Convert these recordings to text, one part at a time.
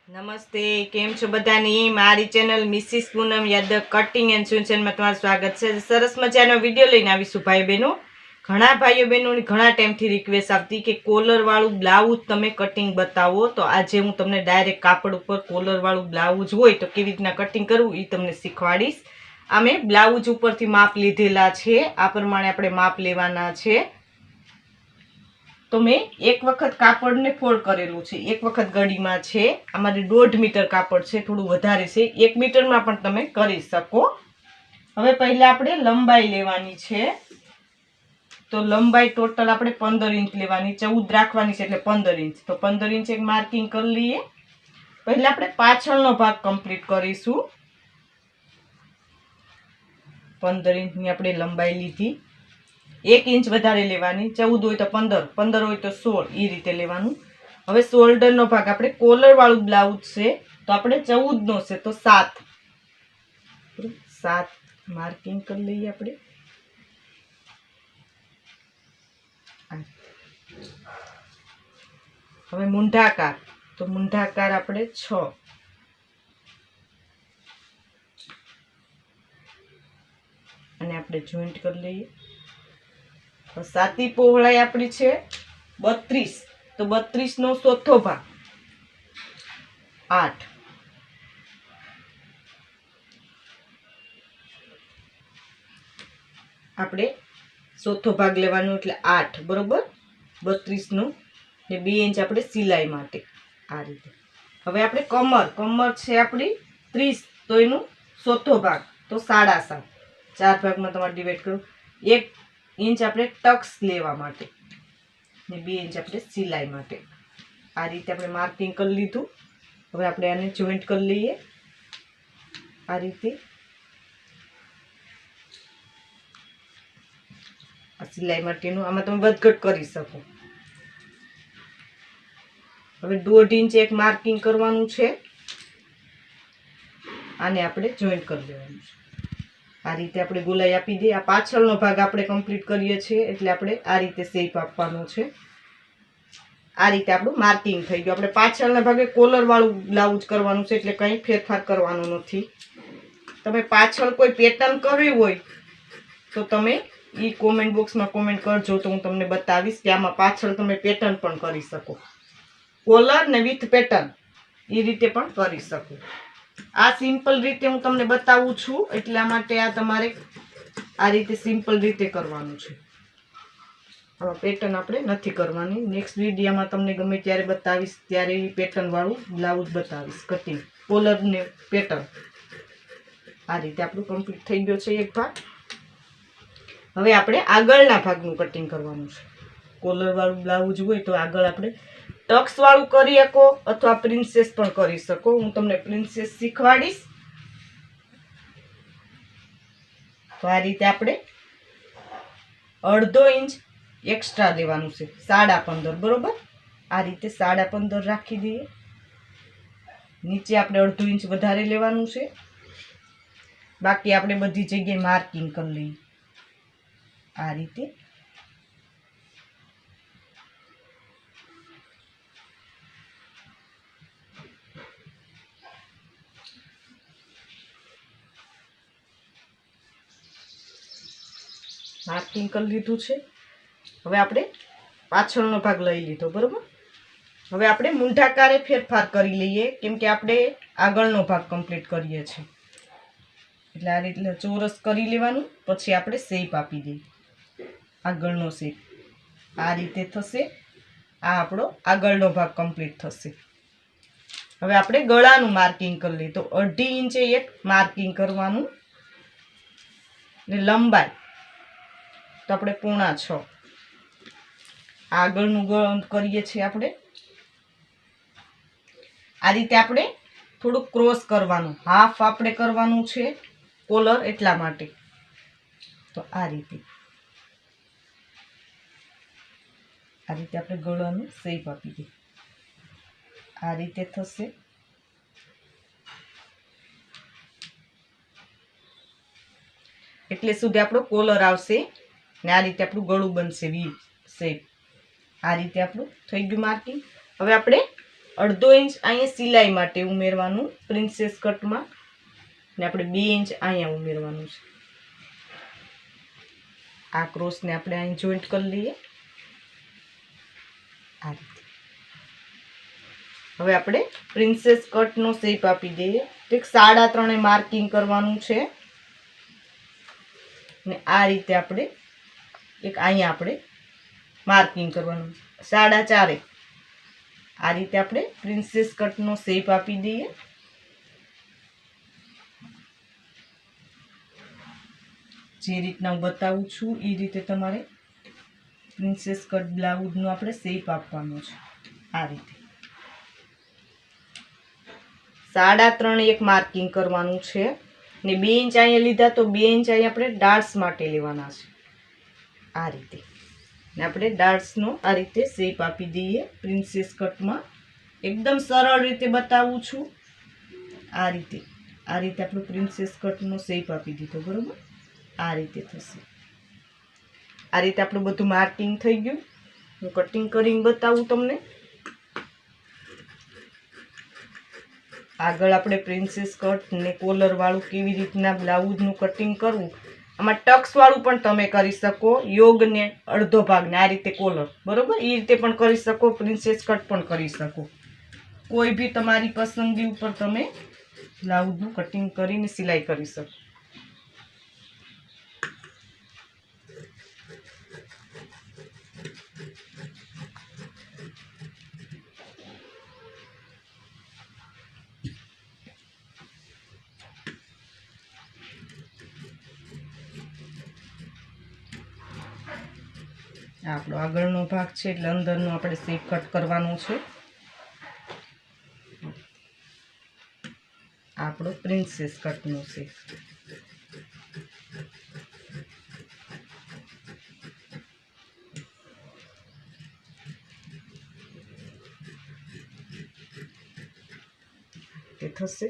નમસ્તે, કેમ છો બધાની? મારી channel Mrs Poonam Yadav cutting and સૂચનમાં તમારું સ્વાગત છે. સરસ મજાનો વિડીયો લઈને આવીશું ભાઈ બહેનો. ઘણા ભાઈઓ બહેનોની ઘણા ટાઈમથી રિક્વેસ્ટ આવતી કે કોલરવાળું બ્લાઉઝ તમે કટિંગ બતાવો. તો આજે હું તમને ડાયરેક્ટ કાપડ ઉપર કોલરવાળું બ્લાઉઝ હોય તો કેવી રીતના કટિંગ કરવું એ તમને શીખવાડીશ. અમે બ્લાઉઝ ઉપરથી માપ લીધેલા છે, આ પ્રમાણે આપણે માપ લેવાના છે. તો મેં એક વખત કાપડને ફોલ્ડ કરેલું છે, એક વખત ગળીમાં છે. અમારે 1.5 મીટર કાપડ છે, થોડું વધારે છે, 1 મીટરમાં પણ તમે કરી શકો. હવે પહેલા આપણે લંબાઈ લેવાની છે. તો લંબાઈ ટોટલ આપણે 15 ઇંચ લેવાની, 14 રાખવાની છે એટલે 15 ઇંચ. તો 15 ઇંચ એક માર્કિંગ કરી લઈએ. પહેલા આપણે પાછળનો ભાગ કમ્પ્લીટ કરીશું. 15 ઇંચની આપણે લંબાઈ લીધી. 1 ઇંચ વધારે લેવાની, 14 હોય તો 15, 15 હોય તો 16, એ રીતે લેવાનું. હવે શોલ્ડરનો ભાગ આપણે કોલર વાળું બ્લાઉઝ છે તો આપણે 14 નો છે તો 7 માર્કિંગ કરી લઈએ આપણે. હવે મૂંઢાકાર, તો મૂંઢાકાર આપણે 6. અને આપણે જોઈન્ટ કરી લઈએ. સાતી પહોળાઈ આપણી છે 32, તો 32 નો ચોથો ભાગ 8. આપણે ચોથો ભાગ લેવાનો એટલે 8, બરોબર. 32 નો ને 2 ઇંચ આપણે સિલાઈ માટે આ રીતે. હવે આપણે કમર છે આપણી 30, તો એનું ચોથો ભાગ તો 7.5. 4 ભાગમાં તમારે ડિવાઈડ કરો. 1 ઇંચ આપણે ટક્સ લેવા માટે ને 2 ઇંચ આપણે સિલાઈ માટે. આ રીતે આપણે માર્કિંગ કરી લીધું. હવે આપણે આને જોઈન્ટ કરી લઈએ આ રીતે. આ સિલાઈ માટેનું આમાં તમે વધઘટ કરી શકો. હવે 1.5 ઇંચ એક માર્કિંગ કરવાનું છે. આને આપણે જોઈન્ટ કરી લેવાનું છે. આ રીતે આપણે ગોલાઈ આપી દઈએ. આ પાછળનો ભાગ આપણે કમ્પ્લીટ કરીએ છીએ એટલે આપણે આ રીતે શેપ આપવાનો છે. આ રીતે આપણું માર્કિંગ થઈ ગયું. આપણે પાછળના ભાગે કોલર વાળું બ્લાઉઝ કરવાનું છે એટલે કંઈ ફેરફાર કરવાનો નથી. તમે પાછળ કોઈ પેટર્ન કરવી હોય તો તમે એ કોમેન્ટ બોક્સમાં કોમેન્ટ કરજો, તો હું તમને બતાવીશ કે આમાં પાછળ તમે પેટર્ન પણ કરી શકો. કોલર ને વિથ પેટર્ન એ રીતે પણ કરી શકો. આ સિમ્પલ રીતે હું તમને બતાવું છું એટલા માટે આ તમારે આ રીતે સિમ્પલ રીતે કરવાનું છે. આમાં પેટર્ન આપણે નથી કરવાની. નેક્સ્ટ વિડીયોમાં તમને ગમે ત્યારે બતાવીશ, ત્યારે એ પેટર્ન વાળું બ્લાઉઝ બતાવીશ કટિંગ, કોલર ને પેટર્ન. આ રીતે આપણું કમ્પ્લીટ થઈ ગયો છે એક ભાગ. હવે આપણે આગળના ભાગનું કટિંગ કરવાનું છે. કોલર વાળું બ્લાઉઝ હોય તો આગળ આપણે ટક્સ વાળું કરી શકો અથવા પ્રિન્સેસ પણ કરી શકો. હું તમને પ્રિન્સેસ શીખવાડીશ. તો આ રીતે આપણે 1/2 ઇંચ એક્સ્ટ્રા લેવાનું છે, 15.5, બરોબર. આ રીતે 15.5 રાખી દઈએ. નીચે આપણે 1/2 ઇંચ વધારે લેવાનું છે. બાકી આપણે બધી જગ્યાએ માર્કિંગ કરી લઈએ આ રીતે. માર્કિંગ કરી લીધું છે. હવે આપણે પાછળનો ભાગ લઈ લીધો, બરોબર. હવે આપણે મૂંઢાકારે ફેરફાર કરી લઈએ કેમ કે આપણે આગળનો ભાગ કમ્પ્લીટ કરીએ છીએ એટલે આ રીતે ચોરસ કરી લેવાનું. પછી આપણે શેપ આપી દઈએ, આગળનો શેપ આ રીતે થશે. આ આપણો આગળનો ભાગ કમ્પ્લીટ થશે. હવે આપણે ગળાનું માર્કિંગ કરી લઈએ. તો 1/2 ઇંચે એક માર્કિંગ કરવાનું ને લંબાઈ તો આપણે 6.5. આગળનું ગળ કરીએ છીએ આપણે આ રીતે. આપણે થોડુંક ક્રોસ કરવાનું, હાફ આપણે કરવાનું છે કોલર એટલા માટે. તો આ રીતે આપણે ગળાનું શેપ આપી દઈએ. આ રીતે થશે. એટલે સુધી આપણો કોલર આવશે. ને આ રીતે આપણું ગળું બનશે વી શેપ. આ રીતે આપણું થઈ ગયું માર્કિંગ. હવે આપણે 1/2 ઇંચ અહીંયા સિલાઈ માટે ઉમેરવાનું પ્રિન્સેસ કટમાં, ને આપણે 2 ઇંચ અહીંયા ઉમેરવાનું છે. આ ક્રોસને આપણે અહીં જોઈન્ટ કરી લઈએ આ રીતે. હવે આપણે પ્રિન્સેસ કટનો શેપ આપી દઈએ. એક 3.5 માર્કિંગ કરવાનું છે ને આ રીતે આપણે એક અહીંયા આપણે માર્કિંગ કરવાનું 4.5. આ રીતે આપણે પ્રિન્સેસ કટનો શેપ આપી દઈએ. જે રીતના હું બતાવું છું એ રીતે તમારે પ્રિન્સેસ કટ બ્લાઉઝનો આપણે શેપ આપવાનો છે. આ રીતે 3.5 એક માર્કિંગ કરવાનું છે ને 2 ઇંચ અહીંયા લીધા તો 2 ઇંચ અહીંયા આપણે ડાર્ટ્સ માટે લેવાના છે. આ રીતે ને આપણે ડાર્ટ્સનો આ રીતે શેપ આપી દઈએ પ્રિન્સેસ કટમાં. એકદમ સરળ રીતે બતાવું છું. આ રીતે આપણો પ્રિન્સેસ કટનો શેપ આપી દીધો, બરોબર. આ રીતે થશે. આ રીતે આપણું બધું માર્કિંગ થઈ ગયું. હું કટિંગ કરીને બતાવું તમને. આગળ આપણે પ્રિન્સેસ કટ ને કોલર વાળું કેવી રીતના બ્લાઉઝનું કટિંગ કરવું, આમાં ટક્સ વાળું પણ તમે કરી શકો. યોગ ને અડધો ભાગ ને આ રીતે કોલર, બરોબર, એ રીતે પણ કરી શકો. પ્રિન્સેસ કટ પણ કરી શકો. કોઈ બી તમારી પસંદગી ઉપર તમે બ્લાઉઝનું કટિંગ કરીને સિલાઈ કરી શકો. આપણો આગળનો ભાગ છે એટલે અંદરનો આપણે શેપ કટ કરવાનો છે. આપણો પ્રિન્સેસ કટનો શેપ. તે થશે.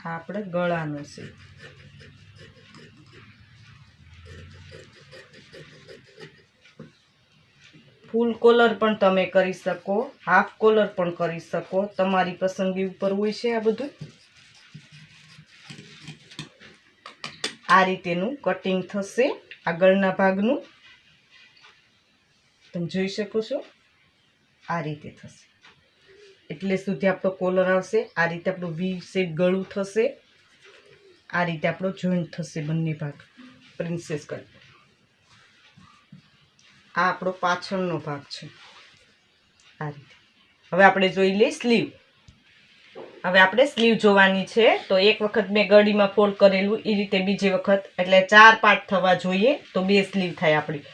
આ આપણે ગળાનો શેપ. ફૂલ કોલર પણ તમે કરી શકો, હાફ કોલર પણ કરી શકો. તમારી પસંદગી ઉપર હોય છે આ બધું. આ રીતેનું કટિંગ થશે આગળના ભાગનું. તમે જોઈ શકો છો આ રીતે થશે. એટલે સુધી આપણો કોલર આવશે. આ રીતે આપણું વી શેપ ગળું થશે. આ રીતે આપણો જોઈન્ટ થશે બંને ભાગ પ્રિન્સેસ કટ. આ આપણો પાછળનો ભાગ છે. આ રીતે. હવે આપણે જોઈ લઈએ સ્લીવ. હવે આપણે સ્લીવ જોવાની છે. તો એક વખત મેં ગળીમાં ફોલ્ડ કરેલું એ રીતે બીજી વખત, એટલે 4 પાર્ટ થવા જોઈએ તો 2 સ્લીવ થાય આપણી.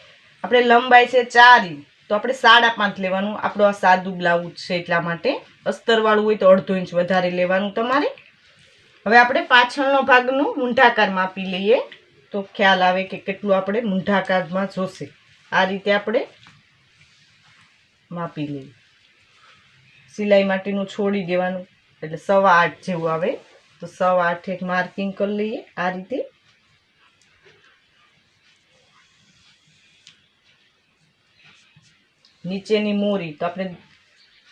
આપણે લંબાઈ છે 4 ઇંચ તો આપણે 5.5 લેવાનું. આપણો આ સાદું બ્લાઉઝ છે એટલા માટે. અસ્તરવાળું હોય તો 1/2 ઇંચ વધારે લેવાનું તમારે. હવે આપણે પાછળનો ભાગનું મૂંઢાકાર માપી લઈએ તો ખ્યાલ આવે કે કેટલું આપણે મૂંઢાકારમાં જોશે. આ રીતે આપણે માપી લઈએ. સિલાઈ માટેનું છોડી દેવાનું એટલે 8.25 જેવું આવે તો 8.25 એક માર્કિંગ કરી લઈએ. આ રીતે નીચેની મોરી તો આપણે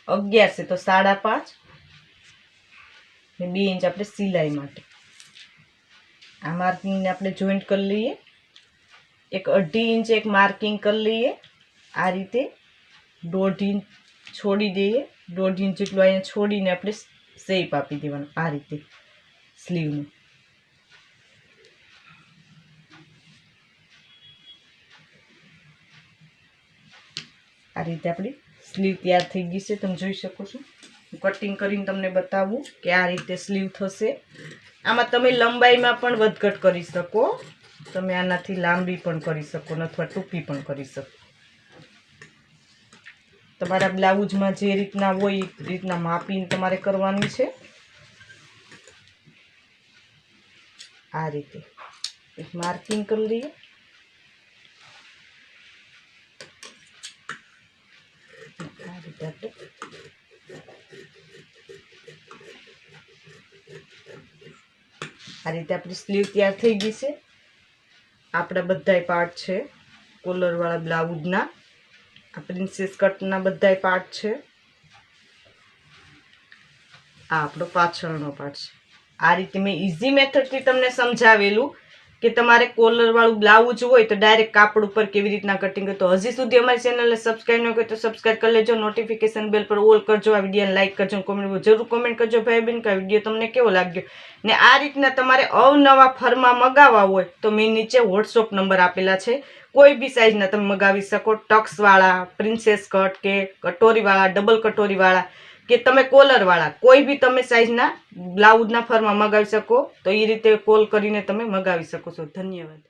11 છે તો 5.5 ને 2 ઇંચ આપણે સિલાઈ માટે. આ માર્કિંગને આપણે જોઈન્ટ કરી લઈએ. એક 1.5 ઇંચ એક માર્કિંગ કરી લઈએ. આ રીતે 1.5 ઇંચ છોડી દઈએ. 1.5 ઇંચ જેટલું અહીંયા છોડીને આપણે શેપ આપી દેવાનું આ રીતે સ્લીવનું. આ રીતે આપણી સ્લીવ તૈયાર થઈ ગઈ છે. તમે જોઈ શકો છો. હું કટિંગ કરીને તમને બતાવું કે આ રીતે સ્લીવ થશે. આમાં તમે લંબાઈમાં પણ વધઘટ કરી શકો. તમે આનાથી લાંબી પણ કરી શકો અથવા ટૂંકી પણ કરી શકો. તમારા બ્લાઉઝમાં જે રીતના હોય એ રીતના માપીને તમારે કરવાની છે. આ રીતે એક માર્કિંગ કરી લઈએ. આ રીતે આપણે આપણી સ્લીવ તૈયાર થઈ ગઈ છે. આપણા બધાય પાર્ટ છે કોલરવાળા બ્લાઉઝના આ પ્રિન્સેસ કટના બધાય પાર્ટ છે. આ આપણો પાછળનો પાર્ટ છે. આ રીતે મેં ઇઝી મેથડથી તમને સમજાવેલું કે તમારે કોલરવાળું બ્લાઉઝ હોય તો ડાયરેક્ટ કાપડ ઉપર કેવી રીતના કટિંગ કરતો. હજી સુધી અમારી ચેનલને સબસ્ક્રાઈબ ન કરી તો સબસ્ક્રાઈબ કરી લેજો. નોટિફિકેશન બેલ પર ઓલ કરજો. આ વિડીયોને લાઈક કરજો, કોમેન્ટ જરૂર કોમેન્ટ કરજો ભાઈ બેન કે આ વિડીયો તમને કેવો લાગ્યો. ને આ રીતના તમારે અવનવા ફરમાં મગાવવા હોય તો મેં નીચે વોટ્સઅપ નંબર આપેલા છે. કોઈ બી સાઇઝના તમે મગાવી શકો. ટક્સવાળા, પ્રિન્સેસ કટ કે કટોરીવાળા, ડબલ કટોરીવાળા કે તમે કોલરવાળા કોઈ બી તમે સાઇઝના બ્લાઉઝના ફરમાં મગાવી શકો. તો એ રીતે કોલ કરીને તમે મગાવી શકો છો. ધન્યવાદ.